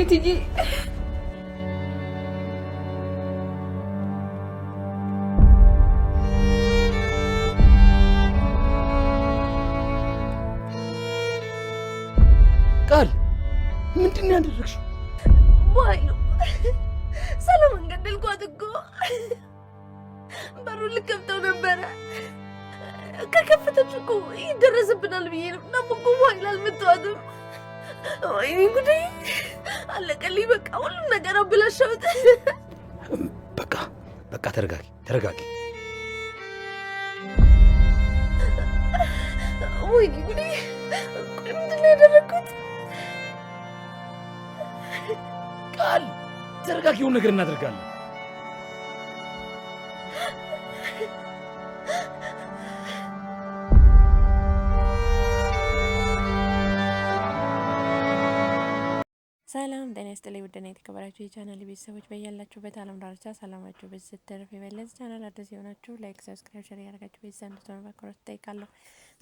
እትዬ ቃል ምንድን ነው ያደረግሽው? በኃይሉ ሰላምን ገደልኳት እኮ። በሩን ልከፍተው ነበረ። ከከፈተች እኮ ይደረስብናል ብዬ ነው። ደግሞ እኮ በኃይል አልመታዋትም። ወይኔ ጉዴ! አለቀልኝ። በቃ ሁሉም ነገር አበላሸሁት። በቃ ተረጋጊ። ወይኔ ጉዴ! ምንድን ነው ያደረግኩት? ቃል ተረጋጊ፣ የሆነ ነገር እናደርጋለን። ሰላም ጤና ይስጥልኝ። ውድና የተከበራችሁ የቻናል ቤተሰቦች በያላችሁበት ዓለም ዳርቻ ሰላማችሁ በዚህ ተረፍ ይበለዝ። ቻናል አዲስ የሆናችሁ ላይክ፣ ሰብስክራይብ፣ ሼር ያደርጋችሁ ቤተሰብ እንድትሆኑ በአክብሮት እጠይቃለሁ።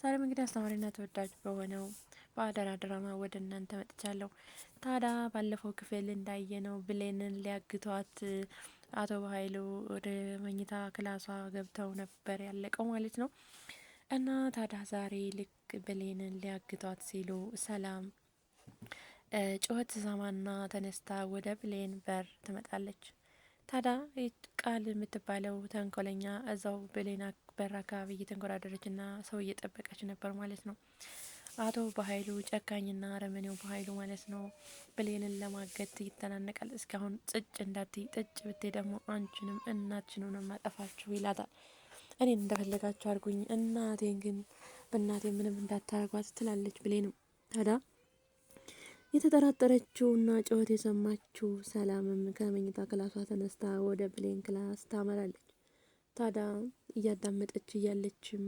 ዛሬም እንግዲህ አስተማሪና ተወዳጅ በሆነው በአደራ ድራማ ወደ እናንተ መጥቻለሁ። ታዲያ ባለፈው ክፍል እንዳየነው ብሌንን ሊያግቷት አቶ በኃይሉ ወደ መኝታ ክላሷ ገብተው ነበር ያለቀው ማለት ነው። እና ታዲያ ዛሬ ልክ ብሌንን ሊያግቷት ሲሉ ሰላም ጩኸት ሰማና ተነስታ ወደ ብሌን በር ትመጣለች። ታዲያ ቃል የምትባለው ተንኮለኛ እዛው ብሌን በር አካባቢ እየተንኮራደረች ና ሰው እየጠበቀች ነበር ማለት ነው። አቶ በኃይሉ ጨካኝና አረመኔው በኃይሉ ማለት ነው ብሌንን ለማገት ይተናነቃል። እስካሁን ጽጭ እንዳትይ፣ ጥጭ ብቴ ደግሞ አንቺንም እናትሽንም ማጠፋችሁ ይላታል። እኔን እንደፈለጋችሁ አድርጉኝ፣ እናቴን ግን በእናቴ ምንም እንዳታረጓት ትላለች ብሌንም። ታዲያ የተጠራጠረችውና ጩኸት የሰማችው ሰላምም ከመኝታ ክላሷ ተነስታ ወደ ብሌን ክላስ ታመራለች። ታዲያ እያዳመጠች እያለችም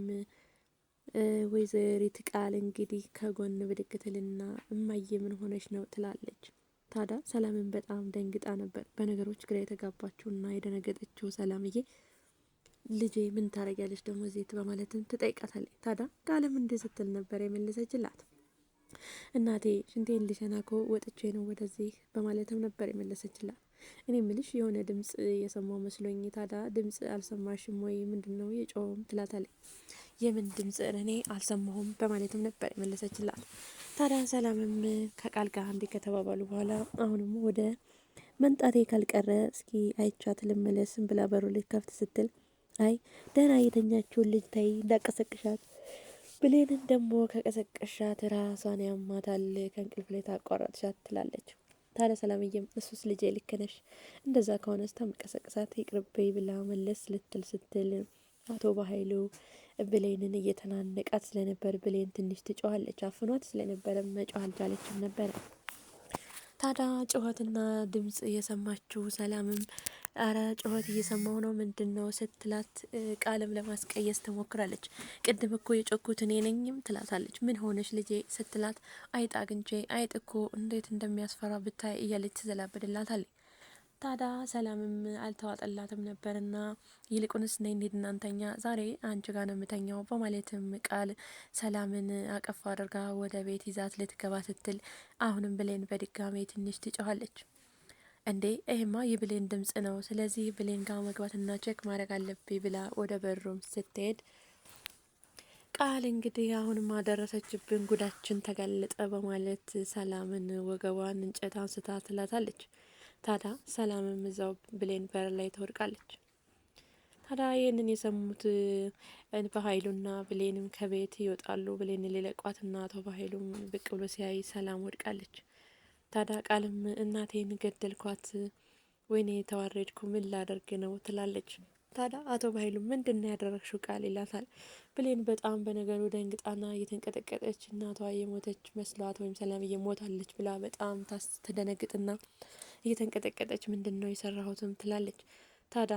ወይዘሪት ቃል እንግዲህ ከጎን ብድግ ትልና እማዬ ምን ሆነች ነው ትላለች። ታዲያ ሰላምን በጣም ደንግጣ ነበር። በነገሮች ግራ የተጋባችውና የደነገጠችው ሰላምዬ ልጄ ምን ታረጊያለች ደግሞ ዜት በማለትም ትጠይቃታለች። ታዲያ ቃልም እንዲህ ስትል ነበር የመለሰችላት። እናቴ ሽንቴን ልሸናኮ ወጥቼ ነው ወደዚህ በማለትም ነበር የመለሰችላት። እኔ ምልሽ የሆነ ድምጽ የሰማው መስሎኝ። ታዲያ ድምጽ አልሰማሽም ወይ? ምንድነው የጮኸውም? ትላታለች። የምን ድምጽ? እኔ አልሰማሁም በማለትም ነበር የመለሰችላት። ታዲያ ሰላምም ከቃል ጋር አንዴ ከተባባሉ በኋላ አሁንም ወደ መንጣቴ ካልቀረ እስኪ አይቻት ልመለስም ብላ በሩ ልትከፍት ስትል አይ ደህና የተኛችውን ልጅ ታይ እንዳቀሰቅሻት ብሌንን ደግሞ ከቀሰቀሻት ራሷን ያማታል፣ ከእንቅልፍ ላይ ታቋረጥሻት ትላለች። ታዲያ ሰላምዬም እሱስ ልጄ ልክ ነሽ፣ እንደዛ ከሆነ ስታምቀሰቅሳት ይቅርብኝ ብላ መለስ ልትል ስትል አቶ በኃይሉ ብሌንን እየተናነቃት ስለነበር ብሌን ትንሽ ትጮኻለች። አፍኗት ስለነበረ መጮህ አልቻለችም ነበረ። ታዲያ ጩኸትና ድምጽ እየሰማችው ሰላምም አረ ጩኸት እየሰማው ነው ምንድን ነው ስትላት ቃልም ለማስቀየስ ትሞክራለች። ቅድም እኮ የጮኩት እኔ ነኝም ትላታለች። ምን ሆነች ልጄ ስትላት አይጥ አግኝቼ አይጥ እኮ እንዴት እንደሚያስፈራ ብታይ እያለች ትዘላበድላታለች። ታዲያ ሰላምም አልተዋጠላትም ነበርና ይልቁንስ ነይ እንሂድ እናንተኛ ዛሬ አንቺ ጋር ነው የምተኛው በማለትም ቃል ሰላምን አቀፍ አድርጋ ወደ ቤት ይዛት ልትገባ ስትል አሁንም ብሌን በድጋሜ ትንሽ ትጮኻለች። እንዴ ይሄማ የብሌን ድምጽ ነው፣ ስለዚህ ብሌን ጋር መግባትና ቼክ ማድረግ አለብኝ ብላ ወደ በሩም ስትሄድ ቃል እንግዲህ አሁንም አደረሰችብን፣ ጉዳችን ተጋለጠ በማለት ሰላምን ወገቧን እንጨት አንስታ ትላታለች። ታዲያ ሰላምም እዛው ብሌን በር ላይ ትወድቃለች። ታዲያ ይህንን የሰሙት በኃይሉና ብሌንም ከቤት ይወጣሉ። ብሌን ሊለቋትና አቶ በኃይሉም ብቅ ብሎ ሲያይ ሰላም ወድቃለች። ታዲያ ቃልም እናቴን ገደልኳት፣ ወይኔ የተዋረድኩ ምን ላደርግ ነው ትላለች። ታዲያ አቶ በኃይሉ ምንድን ነው ያደረግሽው ቃል ይላታል። ብሌን በጣም በነገሩ ደንግጣና እየተንቀጠቀጠች እናቷ የሞተች መስሏት ወይም ሰላም እየሞታለች ብላ በጣም ትደነግጥና እየተንቀጠቀጠች ምንድን ነው የሰራሁትም ትላለች። ታዲያ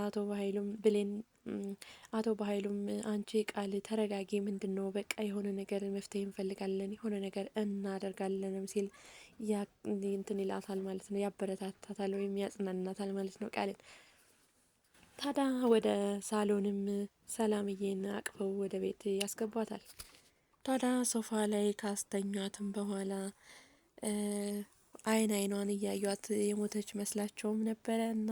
አቶ በኃይሉም አንቺ ቃል ተረጋጊ፣ ምንድን ነው በቃ የሆነ ነገር መፍትሄ እንፈልጋለን፣ የሆነ ነገር እናደርጋለንም ሲል እንትን ይላታል ማለት ነው። ያበረታታታል ወይም ያጽናናታል ማለት ነው ቃልን። ታዲያ ወደ ሳሎንም ሰላምዬን አቅፈው ወደ ቤት ያስገቧታል። ታዲያ ሶፋ ላይ ካስተኛትም በኋላ አይኗን እያዩት የሞተች መስላቸውም ነበረ እና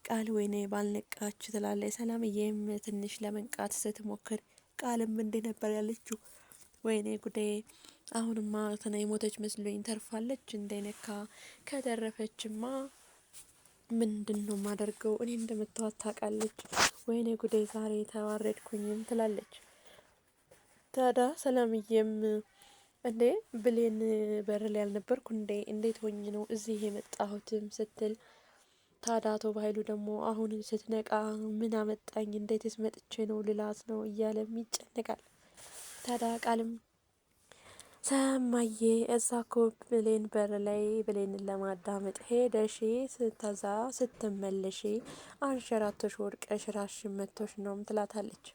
ቃል ወይኔ ባልነቃች ትላለች። ሰላምዬም ትንሽ ለመንቃት ስትሞክር ቃልም እንዴ ነበር ያለችው፣ ወይኔ ጉዴ አሁንማ ተና የሞተች መስሎኝ ተርፋለች እንደነካ ከተረፈችማ ምንድን ነው ማደርገው? እኔ እንደምታዋት ታውቃለች። ወይኔ ጉዴ ዛሬ ተዋረድኩኝም ትላለች። ታዲያ ሰላምዬም እንዴ ብሌን በር ላይ ያልነበርኩ እንዴ እንዴት ሆኝ ነው እዚህ የመጣሁትም ስትል፣ ታዲያ አቶ በኃይሉ ደግሞ አሁን ስትነቃ ምን አመጣኝ እንዴትስ መጥቼ ነው ልላት ነው እያለም ይጨነቃል። ታዲያ ቃልም ሰማዬ እዛ ኮ ብሌን በር ላይ ብሌንን ለማዳመጥ ሄደሽ ስተዛ ስትመለሽ አንሸራቶሽ ወድቀሽ ራስሽን መቶሽ ነውም ትላታለች።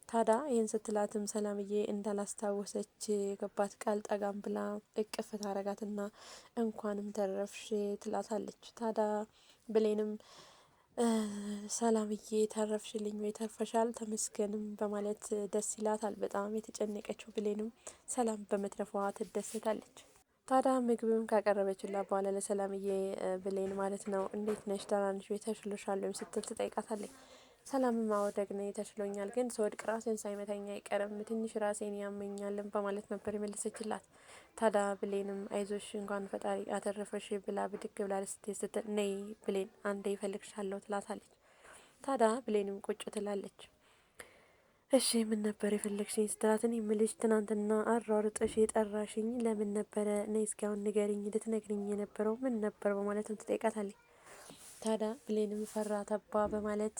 ታዲያ ይህን ስትላትም ሰላምዬ እንዳላስታወሰች የገባት ቃል ጠጋም ብላ እቅፍ ታረጋትና እንኳንም ተረፍሽ ትላታለች። ታዲያ ብሌንም ሰላምዬ ተረፍሽልኝ ወይ ተርፈሻል ተመስገንም በማለት ደስ ይላታል። በጣም የተጨነቀችው ብሌንም ሰላም በመትረፏ ትደሰታለች። ታዲያ ምግብም ካቀረበችላት በኋላ ለሰላምዬ ብሌን ማለት ነው እንዴት ነሽ ደህና ነሽ ወይ ተሽሎሻል ወይም ስትል ትጠይቃታለች። ሰላምም ማወደግ ነው ተሽሎኛል፣ ግን ስወድቅ ራሴን ሳይመታኝ አይቀርም ትንሽ ራሴን ያመኛልን በማለት ነበር የመለሰችላት። ታዲያ ብሌንም አይዞሽ እንኳን ፈጣሪ አተረፈሽ ብላ ብድግ ብላ ስትል ነይ ብሌን አንዴ ይፈልግሻለሁ ትላታለች። ታዲያ ብሌንም ቁጭ ትላለች። እሺ ምን ነበር የፈለግሽኝ ስትላት፣ እኔ የምልሽ ትናንትና አሯሩጠሽ የጠራሽኝ ለምን ነበረ? ነይ እስኪ አሁን ንገሪኝ፣ ልትነግሪኝ የነበረው ምን ነበር በማለትም ትጠይቃታለች። ታዲያ ብሌንም ፈራ ተባ በማለት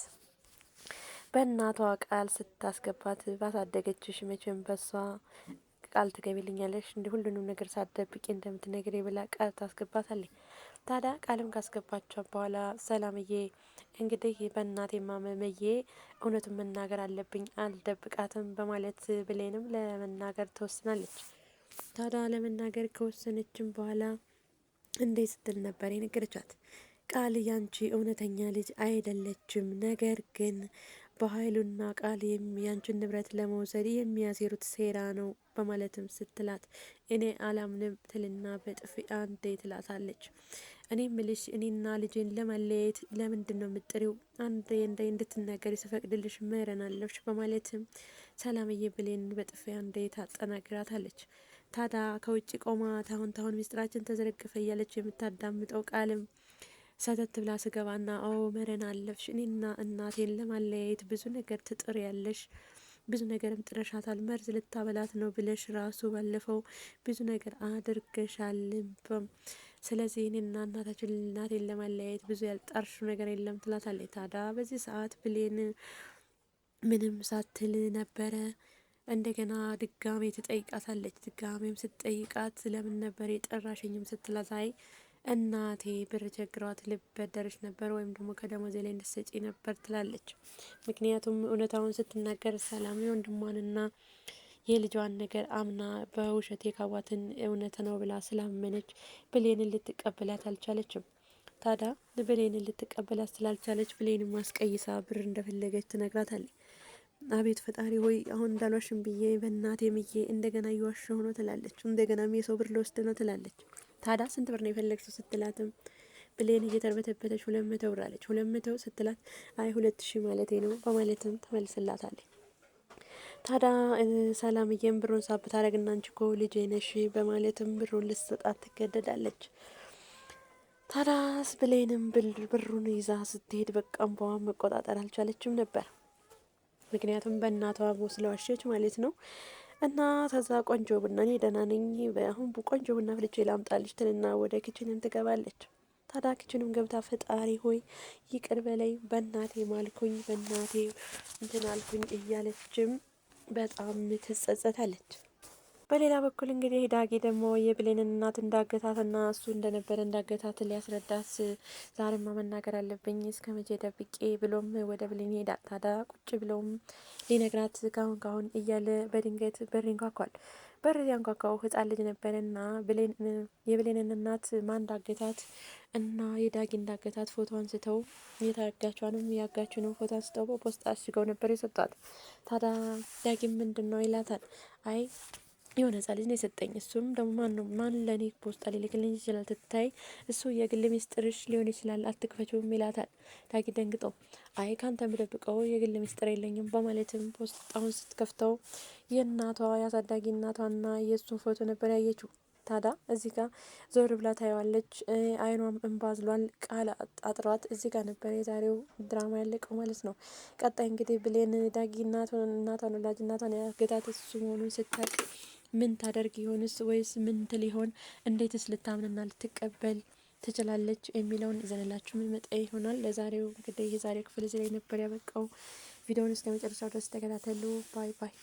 በእናቷ ቃል ስታስገባት ባሳደገችሽ መቼም በሷ ቃል ትገቢልኛለሽ እንዲህ ሁሉንም ነገር ሳትደብቂ እንደምትነግሪ ብላ ቃል ታስገባታለች። ታዲያ ቃልም ካስገባቸው በኋላ ሰላምዬ እንግዲህ በእናቴ ማመመዬ እውነቱን መናገር አለብኝ አልደብቃትም በማለት ብሌንም ለመናገር ትወስናለች። ታዲያ ለመናገር ከወሰነችም በኋላ እንዴ ስትል ነበር የነገረቻት። ቃል ያንቺ እውነተኛ ልጅ አይደለችም፣ ነገር ግን በኃይሉና ቃል ያንቺን ንብረት ለመውሰድ የሚያሴሩት ሴራ ነው በማለትም ስትላት፣ እኔ አላምንም ትልና በጥፊ አንዴ ትላታለች። እኔ ምልሽ እኔና ልጄን ለመለየት ለምንድን ነው የምጥሪው? አንዴ እንድትናገሪ ስፈቅድልሽ መረናለሽ በማለትም ሰላምዬ ብሌን በጥፊ አንዴ ታጠናግራታለች። ታዲያ ከውጭ ቆማ ታሁን ሚስጥራችን ተዘረገፈ እያለች የምታዳምጠው ቃልም ሰተት ብላ ስገባና አዎ መረን አለፍሽ፣ እኔና እናቴን ለማለያየት ብዙ ነገር ትጥር ያለሽ፣ ብዙ ነገርም ጥረሻታል፣ መርዝ ልታበላት ነው ብለሽ ራሱ ባለፈው ብዙ ነገር አድርገሻልም። ስለዚህ እኔና እናቴን ለማለያየት ብዙ ያልጣርሹ ነገር የለም ትላታለች። ታዲያ በዚህ ሰዓት ብሌን ምንም ሳትል ነበረ እንደገና ድጋሜ ትጠይቃታለች። ድጋሜም ስትጠይቃት ለምን ነበር የጠራሽኝም ስትላት፣ አይ እናቴ ብር ቸግሯት ልበደርሽ ነበር ወይም ደግሞ ከደሞዜ ላይ እንድትሰጪ ነበር ትላለች። ምክንያቱም እውነታውን ስትናገር ሰላም የወንድሟንና የልጇን ነገር አምና በውሸት የካዋትን እውነት ነው ብላ ስላመነች ብሌንን ልትቀበላት አልቻለችም። ታዲያ ብሌንን ልትቀበላት ስላልቻለች ብሌንን ማስቀይሳ ብር እንደፈለገች ትነግራታለች። አቤት ፈጣሪ ሆይ አሁን እንዳልዋሽም ብዬ በእናቴ ምዬ እንደገና እየዋሸሁ ነው ትላለች። እንደገናም የሰው ብር ልወስድ ነው ትላለች። ታዲያ ስንት ብር ነው የፈለግሽው ስትላትም ብሌን እየተርበተበተች 200 ብር አለች። 200 ስትላት አይ 2000 ማለቴ ነው በማለትም ተመልስላታለች። ታዲያ ሰላምዬም ብሩን ሳብ ታደርግና አንቺ እኮ ልጄ ነሽ በማለትም ብሩን ልትሰጣት ትገደዳለች። ታዲያስ ብሌንም ብሩን ይዛ ስትሄድ በቃ እንባዋን መቆጣጠር አልቻለችም ነበር። ምክንያቱም በእናቷ ስለዋሸች ማለት ነው። እና ከዛ ቆንጆ ቡና እኔ ደህና ነኝ አሁን ቆንጆ ቡና ፍልቼ ላምጣልሽ ትልና ወደ ኪችንም ትገባለች። ታዲያ ኪችንም ገብታ ፈጣሪ ሆይ ይቅር በላይ በእናቴ ማልኩኝ በእናቴ እንትን አልኩኝ እያለችም በጣም ትጸጸታለች። በሌላ በኩል እንግዲህ ዳጊ ደግሞ የብሌንን እናት እንዳገታትና እሱ እንደነበረ እንዳገታት ሊያስረዳት ዛሬማ መናገር አለብኝ እስከ መቼ ደብቄ ብሎም ወደ ብሌን ሄዳ ታዲያ ቁጭ ብለውም ሊነግራት ካሁን እያለ በድንገት በር ይንኳኳል። በር ያንኳኳው ሕፃን ልጅ ነበረና የብሌንን እናት ማን እንዳገታት እና የዳጊ እንዳገታት ፎቶ አንስተው የታጋቿንም ያጋችንም ፎቶ አንስተው በፖስታ አሽገው ነበር የሰጧት። ታዲያ ዳጊም ምንድን ነው ይላታል። አይ የሆነ ህጻን ልጅ ነው የሰጠኝ። እሱም ደግሞ ማን ለኔ ፖስታ ሊልክልኝ ይችላል ትታይ፣ እሱ የግል ሚስጥርሽ ሊሆን ይችላል አትክፈችውም ይላታል። ዳጊ ደንግጦ አይ ካንተ የምደብቀው የግል ሚስጥር የለኝም በማለትም ፖስታውን ስትከፍተው የእናቷ የአሳዳጊ እናቷና የእሱን ፎቶ ነበር ያየችው። ታዳ እዚህ ጋር ዞር ብላ ታየዋለች። አይኗም እንባ ዝሏል። ቃል አጥሯት እዚህ ጋር ነበር የዛሬው ድራማ ያለቀው ማለት ነው። ቀጣይ እንግዲህ ብሌን ዳጊ እናቷን ወላጅ እናቷን ያገታት እሱ መሆኑን ስታውቅ ምን ታደርግ ይሆንስ? ወይስ ምን ትል ይሆን? እንዴትስ ልታምንና ልትቀበል ትችላለች የሚለውን ይዘንላችሁ ምንመጣ ይሆናል። ለዛሬው እንግዲህ የዛሬው ክፍል እዚህ ላይ ነበር ያበቃው። ቪዲዮውን እስከ መጨረሻው ድረስ ተከታተሉ። ባይ ባይ።